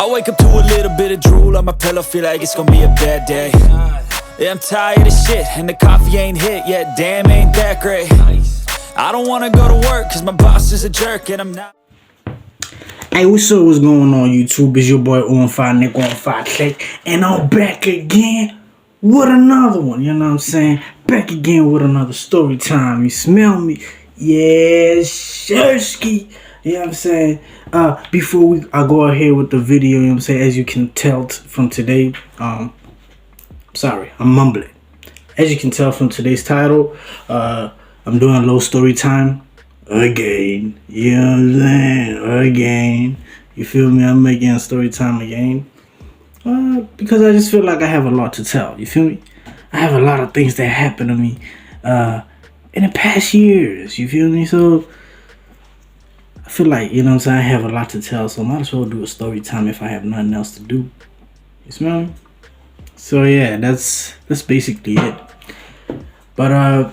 I wake up to a little bit of drool on my pillow, feel like it's gonna be a bad day. Yeah, I'm tired of shit, and the coffee ain't hit yet, damn, ain't that great. I don't wanna go to work, cause my boss is a jerk, and I'm not. Hey, what's up? What's going on, YouTube? It's your boy On Fire Nick on Fire Click, and I'm back again with another one. You know what I'm saying? Back again with another story time. You smell me? Yes, Shersky. You know what I'm saying? Before I go ahead with the video, you know what I'm saying? As you can tell from today, sorry, I'm mumbling. As you can tell from today's title, I'm doing a little story time. Again, you know what I'm saying? Again, you feel me? I'm making a story time again. Because I just feel like I have a lot to tell. You feel me? I have a lot of things that happened to me in the past years. You feel me? So I feel like, you know what I'm saying, I have a lot to tell. So I might as well do a story time if I have nothing else to do. You smell me? So yeah, that's basically it. But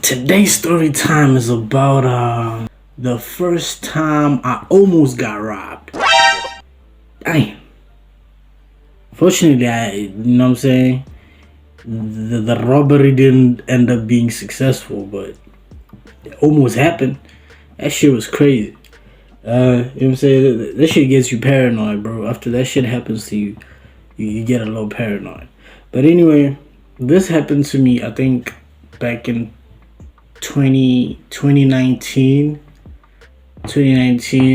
today's story time is about the first time I almost got robbed. Damn. Fortunately, you know what I'm saying, the robbery didn't end up being successful, but it almost happened. That shit was crazy. You know what I'm saying? That shit gets you paranoid, bro. After that shit happens to you, you get a little paranoid. But anyway, this happened to me, I think, back in 2019.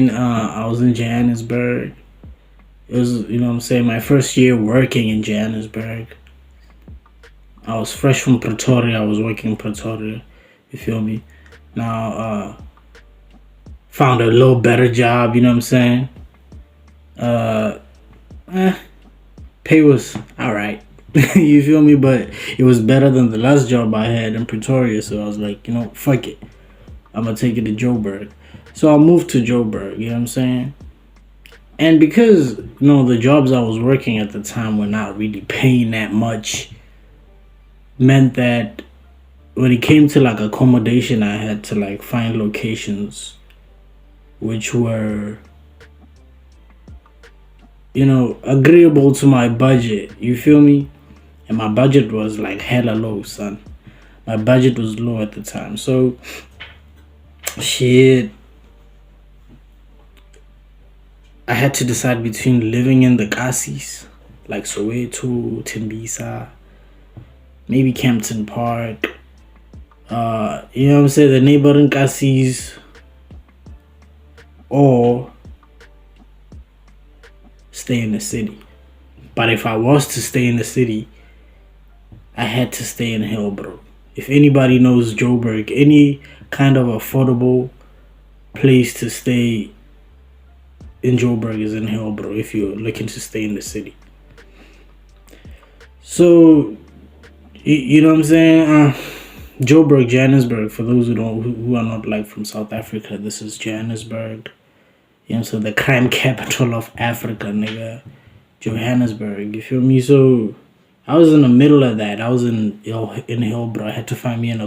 I was in Johannesburg. It was, you know what I'm saying, my first year working in Johannesburg. I was fresh from Pretoria. I was working in Pretoria. You feel me? Now, found a little better job, you know what I'm saying? Pay was alright. You feel me? But it was better than the last job I had in Pretoria. So I was like, you know, fuck it. I'm gonna take it to Joburg. So I moved to Joburg, you know what I'm saying? And because, you know, the jobs I was working at the time were not really paying that much, meant that when it came to like accommodation, I had to like find locations which were, you know, agreeable to my budget. You feel me? And my budget was like hella low, son. My budget was low at the time. So, shit. I had to decide between living in the Kasis, like Soweto, Tembisa, maybe Campton Park. You know what I'm saying? The neighboring Kasis, or stay in the city. But if I was to stay in the city, I had to stay in Hillbrow. If anybody knows Joburg, any kind of affordable place to stay in Joburg is in Hillbrow if you're looking to stay in the city. So, you know what I'm saying? Joburg, Johannesburg, for those who are not like from South Africa, this is Johannesburg. You know, so the crime capital of Africa, nigga. Johannesburg, you feel me? So I was in the middle of that. I was in Hillbrow. I had to find me an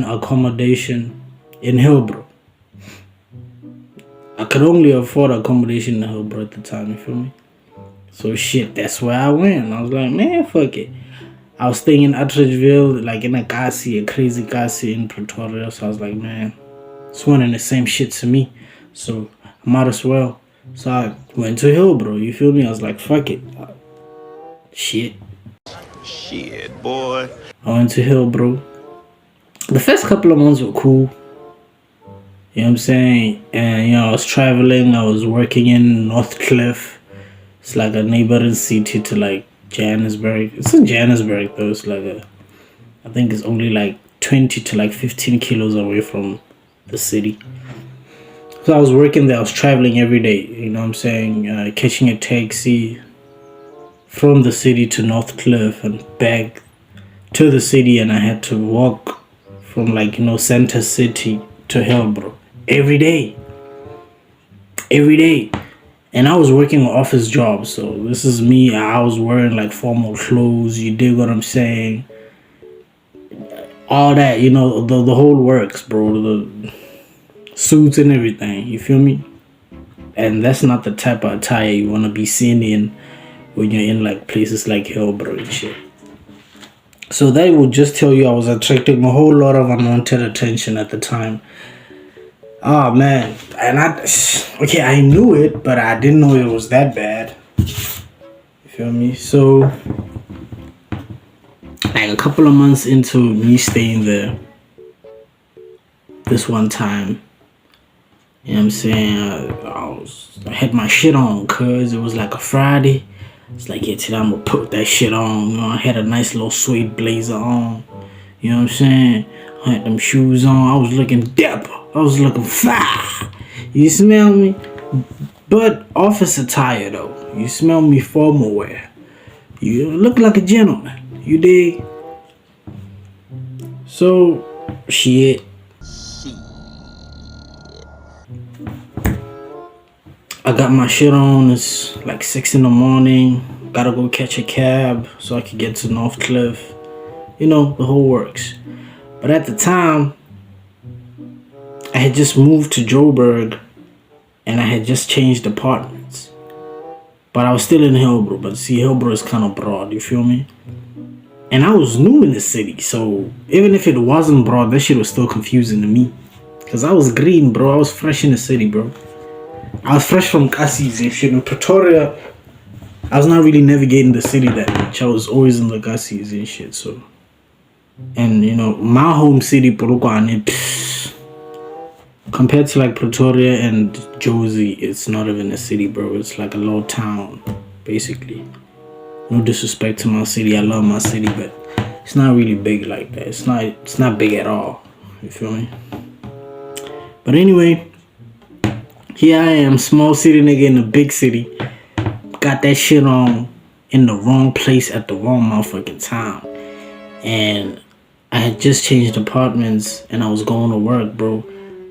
accommodation in Hillbrow. I could only afford accommodation in Hillbrow at the time, you feel me? So shit, that's where I went. I was like, man, fuck it. I was staying in Atteridgeville, like in a crazy Kasi in Pretoria. So I was like, man, it's one and the same shit to me. So I might as well. So I went to Hillbrow, you feel me? I was like, fuck it. Shit, boy. I went to Hillbrow. The first couple of months were cool. You know what I'm saying? And, you know, I was traveling. I was working in Northcliffe. It's like a neighboring city to like Johannesburg. It's in Johannesburg though. It's like I think it's only like 20 to like 15 kilos away from the city. So I was working there. I was traveling every day. You know what I'm saying? Catching a taxi from the city to Northcliffe and back to the city. And I had to walk from like, you know, Center City to Hillbrow every day. And I was working an office job, so this is me. I was wearing like formal clothes, you dig what I'm saying? All that, you know, the whole works, bro. The suits and everything, you feel me? And that's not the type of attire you want to be seen in when you're in like places like hell, bro, and shit. So that would just tell you I was attracting a whole lot of unwanted attention at the time. Oh man, and I knew it, but I didn't know it was that bad. You feel me? So like a couple of months into me staying there, this one time, you know what I'm saying, I had my shit on, cause it was like a Friday. It's like, yeah, today I'm gonna put that shit on. You know, I had a nice little suede blazer on. You know what I'm saying? I had them shoes on. I was looking dapper. I was looking fire. You smell me? But office attire though. You smell me formal wear. You look like a gentleman. You dig? So, shit. I got my shit on. It's like 6 in the morning. Gotta go catch a cab so I can get to North Cliff. You know, the whole works. But at the time, I had just moved to Joburg and I had just changed apartments. But I was still in Hillbrook. But see, Hillbrook is kind of broad, you feel me? And I was new in the city, so even if it wasn't broad, that shit was still confusing to me. Because I was green, bro. I was fresh in the city, bro. I was fresh from Gussies and shit. In Pretoria, I was not really navigating the city that much. I was always in the Gussies and shit, so. And, you know, my home city, Polokwane, compared to like Pretoria and Josie, it's not even a city, bro. It's like a little town, basically. No disrespect to my city. I love my city, but it's not really big like that. It's not big at all. You feel me? But anyway, here I am, small city nigga in a big city. Got that shit on in the wrong place at the wrong motherfucking time. And I had just changed apartments and I was going to work, bro,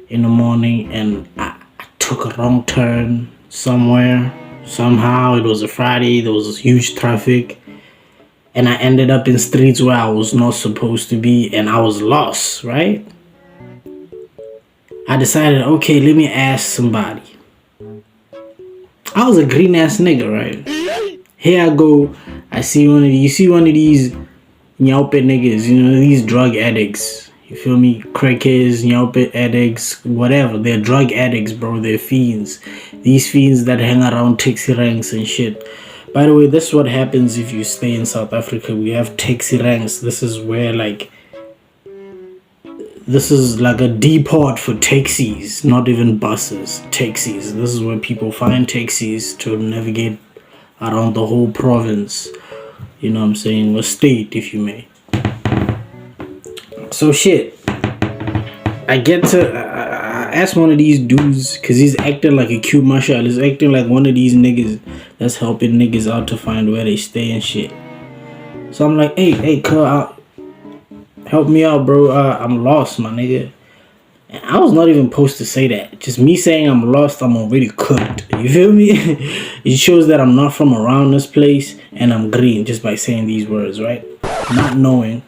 in the morning, and I took a wrong turn somewhere. Somehow it was a Friday, there was huge traffic, and I ended up in streets where I was not supposed to be, and I was lost, right? I decided, okay, let me ask somebody. I was a green ass nigga, right? Here I go, you see one of these nyaupe niggas, you know, these drug addicts. You feel me? Crackheads, nyaupe addicts, whatever. They're drug addicts, bro. They're fiends. These fiends that hang around taxi ranks and shit. By the way, this is what happens if you stay in South Africa. We have taxi ranks. This is where like a depot for taxis, not even buses. Taxis. This is where people find taxis to navigate around the whole province. You know what I'm saying? Or state, if you may. So shit, I asked one of these dudes, cause he's acting like a cute marshal. He's acting like one of these niggas that's helping niggas out to find where they stay and shit. So I'm like, hey, cuz, help me out, bro. I'm lost, my nigga. And I was not even supposed to say that. Just me saying I'm lost, I'm already cooked. You feel me? It shows that I'm not from around this place and I'm green just by saying these words, right? Not knowing.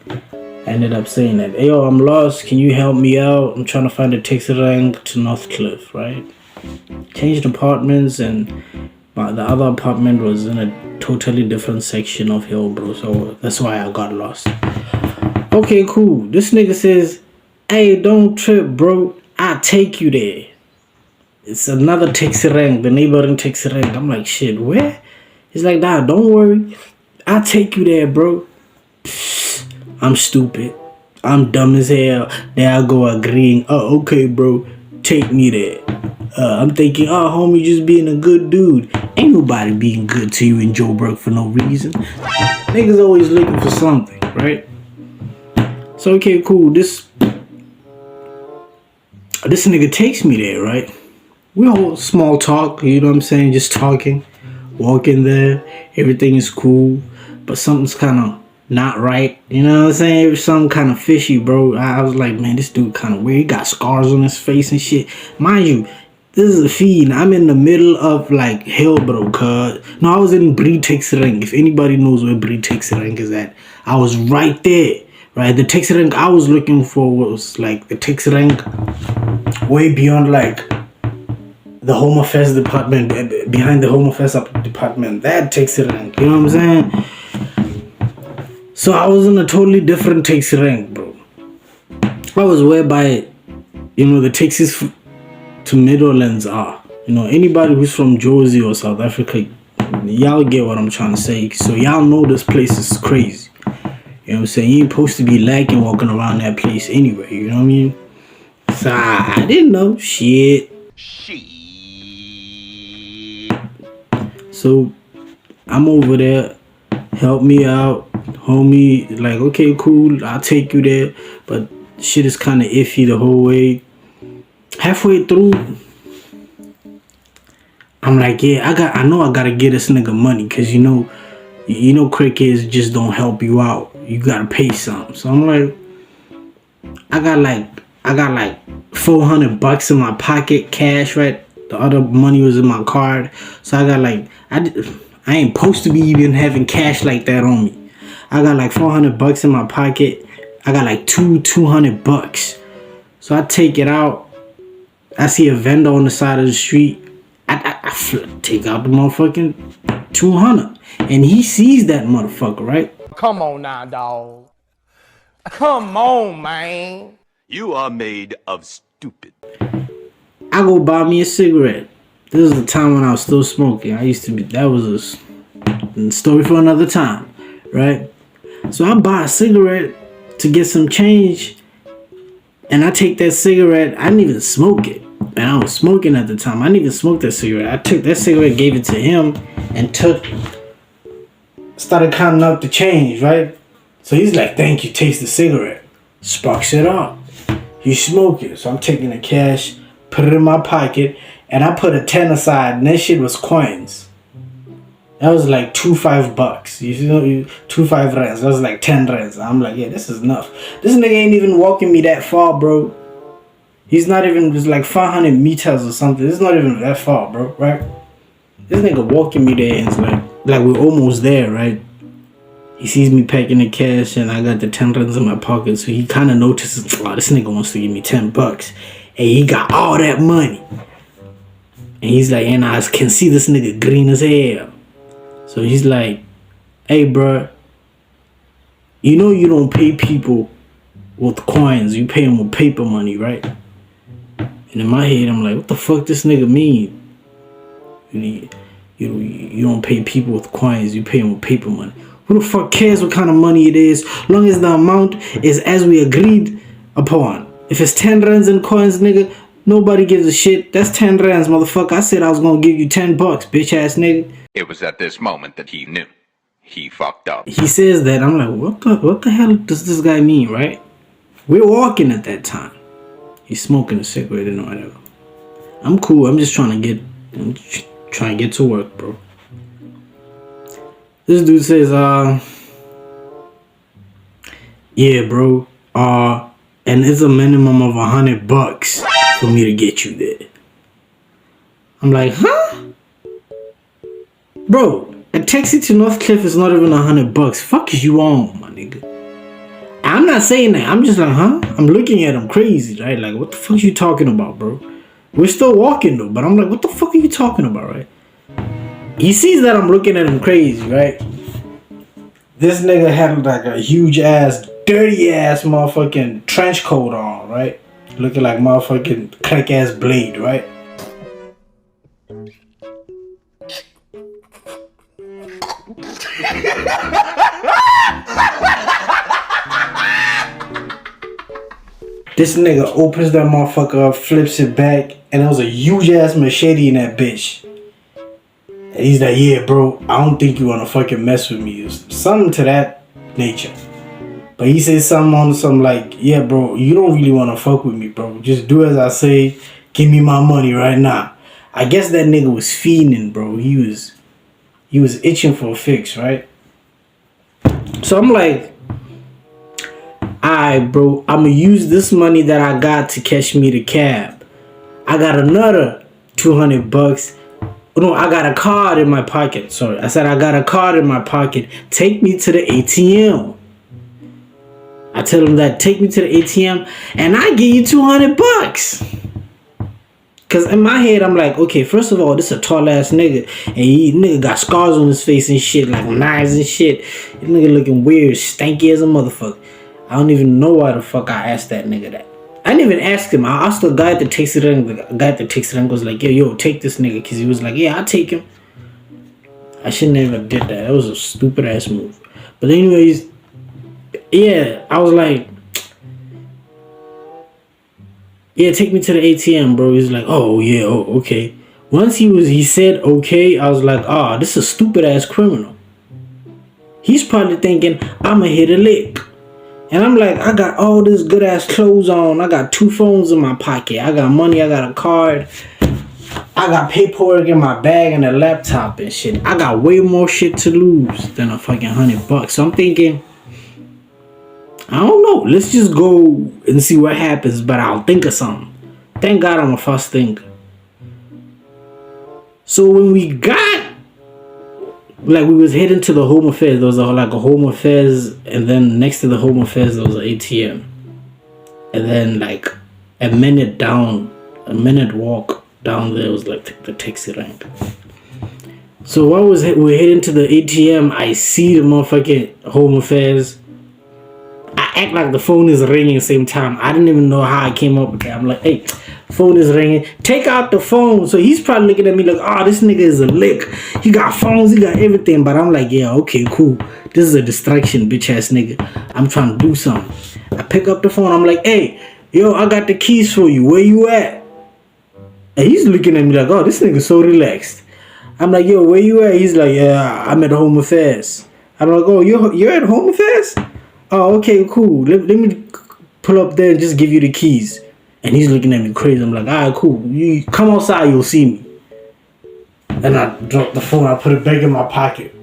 I ended up saying that, hey, yo, I'm lost. Can you help me out? I'm trying to find a taxi rank to North Cliff, right? Changed apartments, and the other apartment was in a totally different section of Hillbrook, so that's why I got lost. Okay, cool. This nigga says, hey, don't trip, bro. I'll take you there. It's another taxi rank, the neighboring taxi rank. I'm like, shit, where? He's like, nah, don't worry. I'll take you there, bro. I'm stupid. I'm dumb as hell. There I go agreeing. Oh, okay, bro. Take me there. I'm thinking, oh, homie, just being a good dude. Ain't nobody being good to you in Joburg for no reason. Niggas always looking for something, right? So, okay, cool. This nigga takes me there, right? We all small talk, you know what I'm saying? Just talking. Walking there. Everything is cool. But something's kind of not right, you know what I'm saying? It was something kind of fishy, bro. I was like, man, this dude kind of weird. He got scars on his face and shit. Mind you, this is a fiend. I'm in the middle of like Hillbrook, cuz. No, I was in Bree-Taxi-Rank. If anybody knows where Bree-Taxi-Rank is at, I was right there, right? The taxi rank I was looking for was like the taxi rank way beyond like the Home Affairs department, behind the Home Affairs department, that taxi rank. You know what I'm saying? So I was in a totally different taxi rank, bro. I was whereby, the taxis to Meadowlands are. Anybody who's from Jersey or South Africa, y'all get what I'm trying to say. So y'all know this place is crazy. You know what I'm saying? You ain't supposed to be lacking walking around that place anyway. You know what I mean? So I didn't know. Shit. So I'm over there. Help me out. Homie, like, okay, cool. I'll take you there. But shit is kind of iffy the whole way. Halfway through, I'm like, yeah, I know I gotta get this nigga money, cause you know crackheads just don't help you out. You gotta pay something. So I'm like, I got like $400 in my pocket, cash, right? The other money was in my card. So I got like, I ain't supposed to be even having cash like that on me. I got like $400 in my pocket. I got like $200. So I take it out. I see a vendor on the side of the street. I take out the motherfucking 200, and he sees that motherfucker, right? Come on now, dog. Come on, man. You are made of stupid. I go buy me a cigarette. This is the time when I was still smoking. That was a story for another time, right? So I buy a cigarette to get some change, and I take that cigarette. I didn't even smoke it. And I was smoking at the time. I didn't even smoke that cigarette. I took that cigarette, gave it to him, and started counting up the change, right? So he's like, thank you, taste the cigarette. Sparks it up. You smoke it. So I'm taking the cash, put it in my pocket, and I put a 10 aside, and that shit was coins. That was like $5. You know, 5 rands. That was like 10 rands. I'm like, yeah, this is enough. This nigga ain't even walking me that far, bro. He's not even, just like 500 meters or something. It's not even that far, bro, right? This nigga walking me there, and it's like we're almost there, right? He sees me packing the cash, and I got the 10 rands in my pocket, so he kind of notices, oh, this nigga wants to give me $10. And he got all that money. And he's like, and I can see this nigga green as hell. So he's like, hey, bro, you know you don't pay people with coins. You pay them with paper money, right? And in my head, I'm like, what the fuck this nigga mean? You don't pay people with coins. You pay them with paper money. Who the fuck cares what kind of money it is? Long as the amount is as we agreed upon. If it's 10 rands in coins, nigga, nobody gives a shit. That's 10 rands, motherfucker. I said I was gonna give you $10, bitch ass nigga. It was at this moment that he knew. He fucked up. He says that. I'm like, what the hell does this guy mean, right? We're walking at that time. He's smoking a cigarette and whatever. I'm cool. I'm just trying to get to work, bro. This dude says, yeah, bro. And it's a minimum of $100 for me to get you there. I'm like, huh? Bro, a taxi to North Cliff is not even $100. Fuck is you on, my nigga? I'm not saying that. I'm just like, huh? I'm looking at him crazy, right? Like, what the fuck you talking about, bro? We're still walking, though. But I'm like, what the fuck are you talking about, right? He sees that I'm looking at him crazy, right? This nigga had like a huge ass, dirty ass motherfucking trench coat on, right? Looking like motherfucking crack ass Blade, right? This nigga opens that motherfucker up, flips it back, and there was a huge ass machete in that bitch. And he's like, yeah, bro, I don't think you wanna fucking mess with me. Something to that nature. But he said something on some like, yeah, bro, you don't really wanna fuck with me, bro. Just do as I say, give me my money right now. I guess that nigga was fiending, bro. He was itching for a fix, right? So I'm like, alright, bro, I'ma use this money that I got to catch me the cab. I got another $200. No, I got a card in my pocket. Sorry, I said I got a card in my pocket. Take me to the ATM. I tell him that, take me to the ATM and I give you $200. Cause in my head, I'm like, okay, first of all, this a tall ass nigga, and nigga got scars on his face and shit, like knives and shit. This nigga looking weird, stanky as a motherfucker. I don't even know why the fuck I asked that nigga that. I didn't even ask him. I asked the guy at the taxi rank. The guy at the taxi rank was like, yo, take this nigga, cause he was like, yeah, I'll take him. I should never did that. That was a stupid ass move. But anyways, yeah, I was like, yeah, take me to the ATM, bro. He's like, oh yeah, oh okay. Once he said okay, I was like, ah, this is a stupid ass criminal. He's probably thinking I'ma hit a lick. And I'm like, I got all this good ass clothes on. I got 2 phones in my pocket. I got money, I got a card. I got paperwork in my bag and a laptop and shit. I got way more shit to lose than a fucking $100. So I'm thinking, I don't know. Let's just go and see what happens, but I'll think of something. Thank God I'm a fast thinker. So when we got, like, we was heading to the Home Affairs, there was like a Home Affairs, and then next to the Home Affairs there was an ATM. And then like a minute walk down there was like the taxi rank. So while we're heading to the ATM, I see the motherfucking Home Affairs. I act like the phone is ringing at the same time. I didn't even know how I came up with that. I'm like, hey, phone is ringing. Take out the phone. So he's probably looking at me like, oh, this nigga is a lick. He got phones, he got everything. But I'm like, yeah, okay, cool. This is a distraction, bitch ass nigga. I'm trying to do something. I pick up the phone. I'm like, hey, yo, I got the keys for you. Where you at? And he's looking at me like, oh, this nigga so relaxed. I'm like, yo, where you at? He's like, yeah, I'm at Home Affairs. I'm like, oh, you're at Home Affairs? Oh, okay, cool. Let me pull up there and just give you the keys. And he's looking at me crazy. I'm like, alright, cool. You come outside, you'll see me. And I dropped the phone. I put it back in my pocket.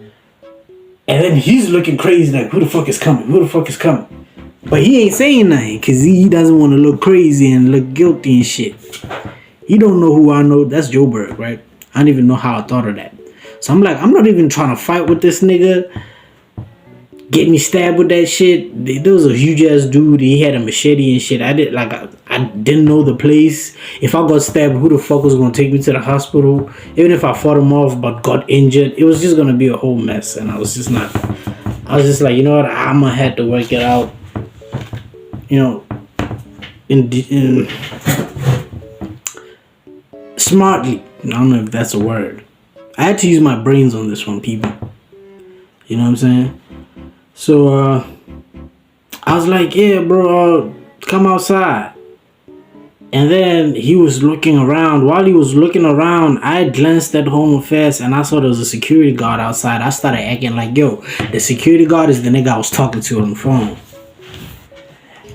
And then he's looking crazy like, who the fuck is coming? Who the fuck is coming? But he ain't saying nothing because he doesn't want to look crazy and look guilty and shit. He don't know who I know. That's Joburg, right? I don't even know how I thought of that. So I'm like, I'm not even trying to fight with this nigga. Get me stabbed with that shit. There was a huge ass dude. He had a machete and shit. I didn't know the place. If I got stabbed, who the fuck was gonna take me to the hospital? Even if I fought him off but got injured, it was just gonna be a whole mess. And I was just like, you know what? I'ma have to work it out. You know, in smartly. I don't know if that's a word. I had to use my brains on this one, people. You know what I'm saying? So, I was like, yeah, bro, come outside. And then he was looking around. While he was looking around, I glanced at Home Affairs and I saw there was a security guard outside. I started acting like, yo, the security guard is the nigga I was talking to on the phone.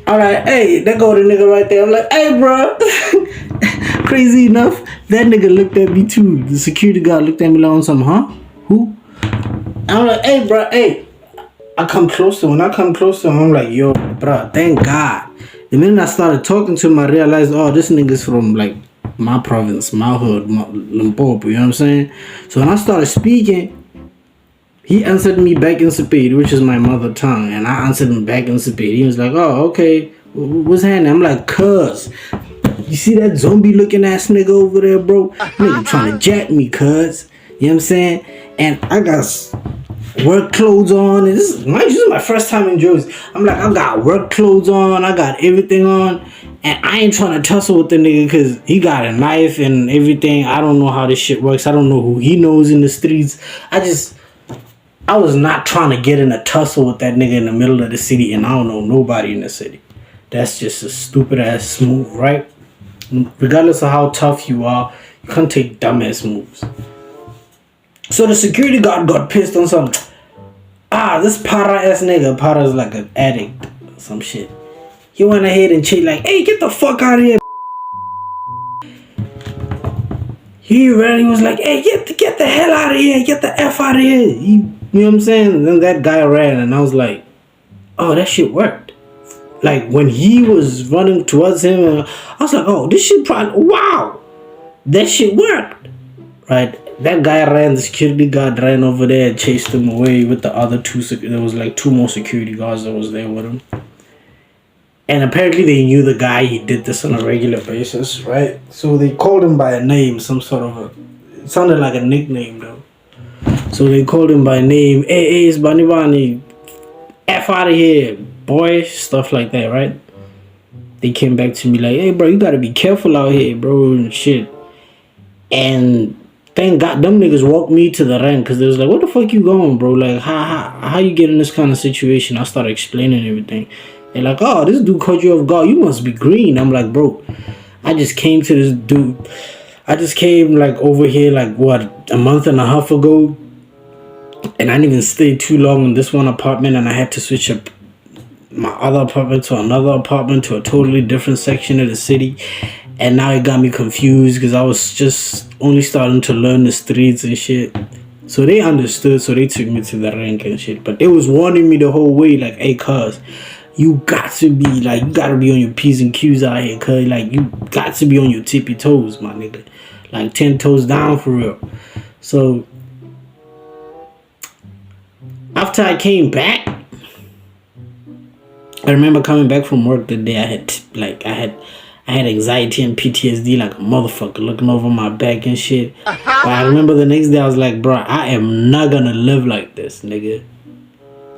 Alright, hey, there go the nigga right there. I'm like, hey, bro. Crazy enough, that nigga looked at me too. The security guard looked at me like on something, huh? Who? I'm like, hey, bro, hey. I come close to him. When I come close to him, I'm like, yo, bro, thank God. The minute I started talking to him, I realized, oh, this nigga's from, like, my province, my hood, Limpopo, you know what I'm saying? So when I started speaking, he answered me back in Sepedi, which is my mother tongue, and I answered him back in Sepedi. He was like, oh, okay, what's happening? I'm like, cuz, you see that zombie looking ass nigga over there, bro? Nigga trying to jack me, cuz. You know what I'm saying? And I got work clothes on, and this is my first time in Jersey. I'm like, I got work clothes on, I got everything on, and I ain't trying to tussle with the nigga because he got a knife and everything. I don't know how this shit works. I don't know who he knows in the streets. I was not trying to get in a tussle with that nigga in the middle of the city, and I don't know nobody in the city. That's just a stupid ass move, right? Regardless of how tough you are, you can't take dumbass moves. So the security guard got pissed on some, this para ass nigga. Para's like an addict or some shit. He went ahead and checked like, hey, get the fuck out of here. He ran, he was like, hey, get the hell out of here, get the F out of here. You know what I'm saying? And then that guy ran and I was like, oh, that shit worked. Like when he was running towards him, I was like, oh, this shit probably, wow, that shit worked. Right? That guy ran, the security guard ran over there and chased him away with the other two. There was like 2 more security guards that was there with him. And apparently they knew the guy. He did this on a regular basis, right? So they called him by a name, some sort of it sounded like a nickname though. So they called him by name. Hey, it's Bunny Bunny. F out of here, boy. Stuff like that, right? They came back to me like, hey, bro, you gotta be careful out here, bro, and shit. And thank God, them niggas walked me to the rank because they was like, what the fuck you going, bro? Like, how you get in this kind of situation? I started explaining everything. They're like, oh, this dude caught you off guard. You must be green. I'm like, bro, I just came to this dude. I just came, like, over here, like, what, a month and a half ago? And I didn't even stay too long in this one apartment, and I had to switch up my other apartment to another apartment to a totally different section of the city. And now it got me confused because I was just only starting to learn the streets and shit. So they understood, so they took me to the rank and shit. But they was warning me the whole way, like, hey, cuz, you got to be, like, you got to be on your P's and Q's out here, cuz. Like, you got to be on your tippy toes, my nigga. Like, 10 toes down for real. So after I came back, I remember coming back from work the day I had anxiety and PTSD like a motherfucker, looking over my back and shit. But I remember the next day I was like, bro, I am not gonna live like this, nigga.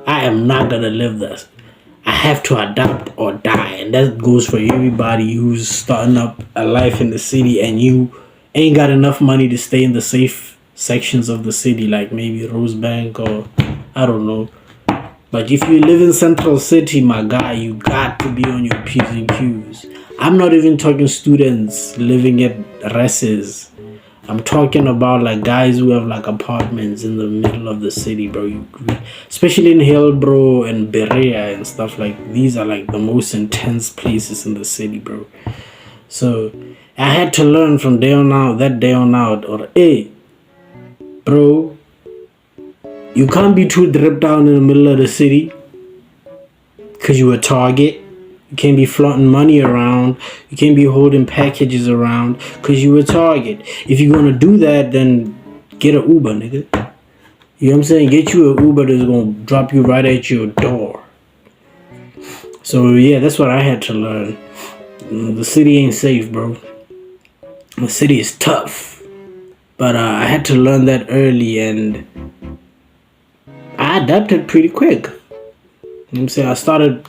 I am not gonna live this. I have to adapt or die. And that goes for everybody who's starting up a life in the city and you ain't got enough money to stay in the safe sections of the city, like maybe Rosebank or I don't know. But if you live in Central City, my guy, you got to be on your P's and Q's. I'm not even talking students living at reses. I'm talking about like guys who have like apartments in the middle of the city, bro. Especially in Hillbro and Berea and stuff like these are like the most intense places in the city, bro. So I had to learn from that day on out, or hey, bro, you can't be too dripped down in the middle of the city because you a target. You can't be flaunting money around. You can't be holding packages around because you a target. If you're going to do that, then get an Uber, nigga. You know what I'm saying? Get you an Uber that's going to drop you right at your door. So, yeah, that's what I had to learn. The city ain't safe, bro. The city is tough. But I had to learn that early and I adapted pretty quick. You know what I'm saying? I started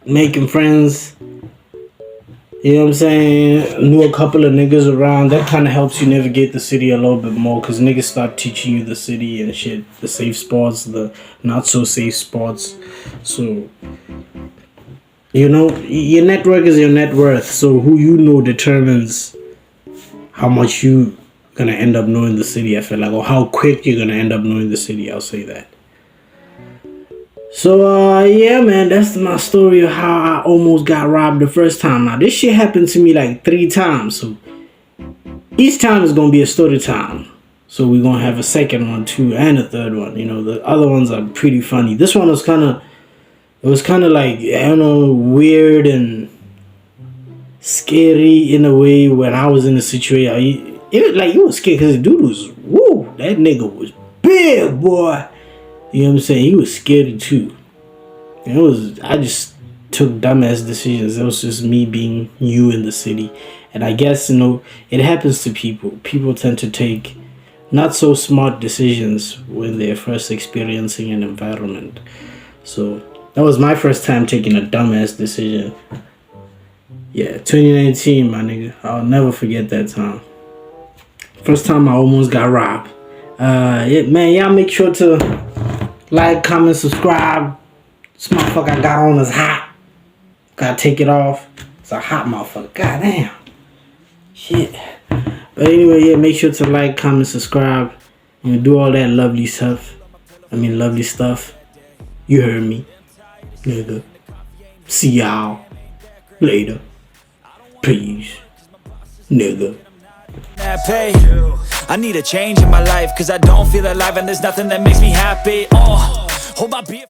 making friends. You know what I'm saying? Knew a couple of niggas around. That kind of helps you navigate the city a little bit more because niggas start teaching you the city and shit. The safe spots, the not so safe spots. So, you know, your network is your net worth. So who you know determines how much you gonna end up knowing the city, I feel like. Or how quick you're gonna end up knowing the city, I'll say that. So, yeah, man, that's my story of how I almost got robbed the first time. Now, this shit happened to me like 3 times. So, each time is going to be a story time. So, we're going to have a second one, too, and a third one. You know, the other ones are pretty funny. This one was kind of like, I don't know, weird and scary in a way when I was in the situation. You was scared because the dude was, woo, that nigga was big, boy. You know what I'm saying? He was scary too. I just took dumbass decisions. It was just me being new in the city. And I guess, you know, it happens to people. People tend to take not so smart decisions when they're first experiencing an environment. So that was my first time taking a dumbass decision. Yeah, 2019, my nigga. I'll never forget that time. First time I almost got robbed. Yeah, man, y'all make sure to like, comment, subscribe. This motherfucker I got on is hot. Gotta take it off. It's a hot motherfucker. Goddamn. Shit. But anyway, yeah, make sure to like, comment, subscribe. And do all that lovely stuff. Lovely stuff. You heard me. Nigga. See y'all later. Peace. Nigga. I need a change in my life, cause I don't feel alive and there's nothing that makes me happy. Hold my beer.